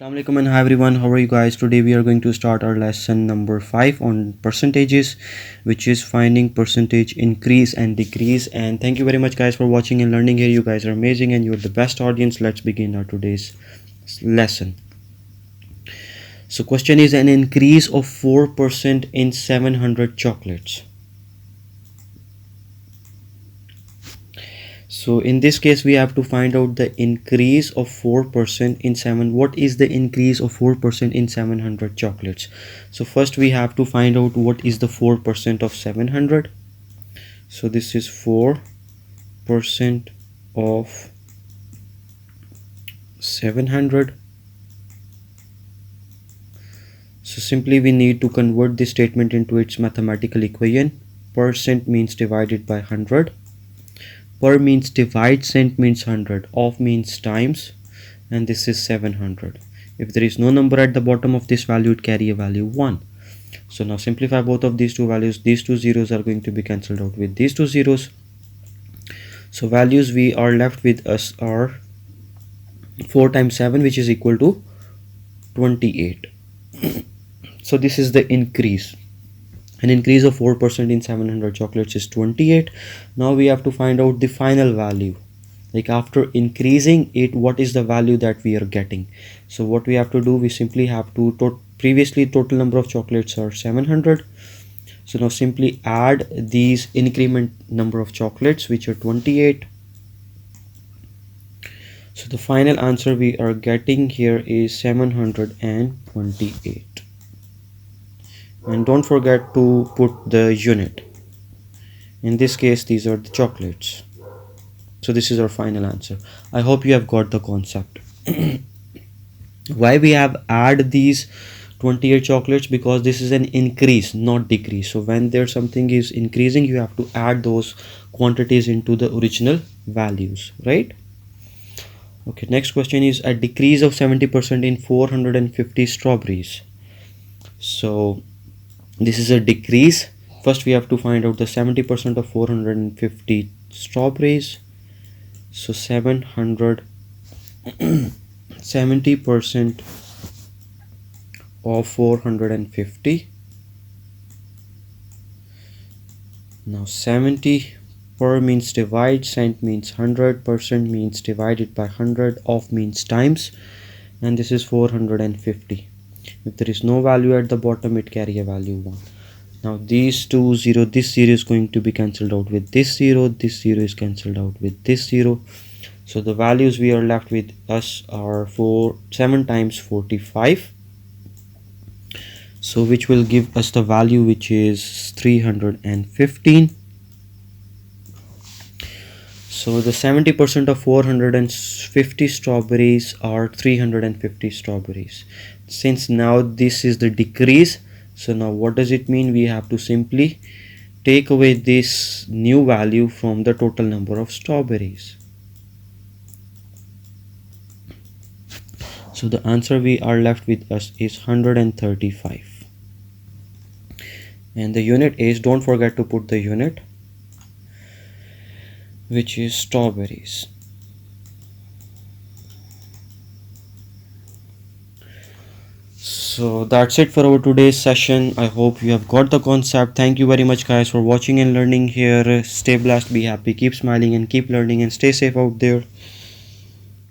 Assalamu alaikum and hi everyone, how are you guys? Today we are going to start our lesson number 5 on percentages, which is finding percentage increase and decrease. And thank you very much guys for watching and learning here. You guys are amazing and you're the best audience. Let's begin our today's lesson. So question is an increase of 4% in 700 chocolates. So in this case we have to find out the increase of 4% in 7. What is the increase of 4% in 700 chocolates? So first we have to find out what is the 4% of 700. So this is 4% of 700. So simply we need to convert this statement into its mathematical equation. Percent means divided by 100. Per means divide, cent means 100, of means times, and this is 700. If there is no number at the bottom of this value, it carry a value 1. So now simplify both of these two values. These two zeros are going to be cancelled out with these two zeros. So values we are left with us are 4 times 7, which is equal to 28. So this is the increase. An increase of 4% in 700 chocolates is 28. Now we have to find out the final value. Like after increasing it, what is the value that we are getting? So what we have to do, we simply have to, previously total number of chocolates are 700. So now simply add these increment number of chocolates, which are 28. So the final answer we are getting here is 728. And don't forget to put the unit. In this case, these are the chocolates. So this is our final answer. I hope you have got the concept. Why we have add these 28 chocolates? Because this is an increase, not decrease. So when there's something is increasing, you have to add those quantities into the original values, right? Okay, next question is a decrease of 70% in 450 strawberries. So this is a decrease. First we have to find out the 70% of 450 strawberries. So 70% of 450. Now 70 per means divide, cent means 100, percent means divided by 100, of means times, and this is 450. If there is no value at the bottom, it carry a value 1. Now these two zero, this 0 is going to be cancelled out with this 0, this 0 is cancelled out with this 0. So the values we are left with us are 7 times 45. So which will give us the value which is 315. So the 70% of 450 strawberries are 350 strawberries. Since now this is the decrease, so now what does it mean? We have to simply take away this new value from the total number of strawberries. So the answer we are left with us is 135. And the unit is, don't forget to put the unit, which is strawberries. So that's it for our today's session. I hope you have got the concept. Thank you very much guys for watching and learning here. Stay blessed, be happy, keep smiling and keep learning, and stay safe out there.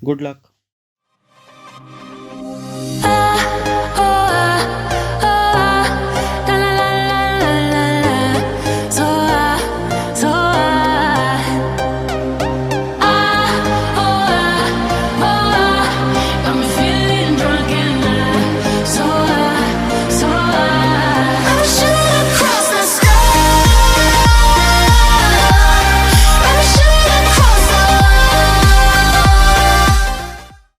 Good luck.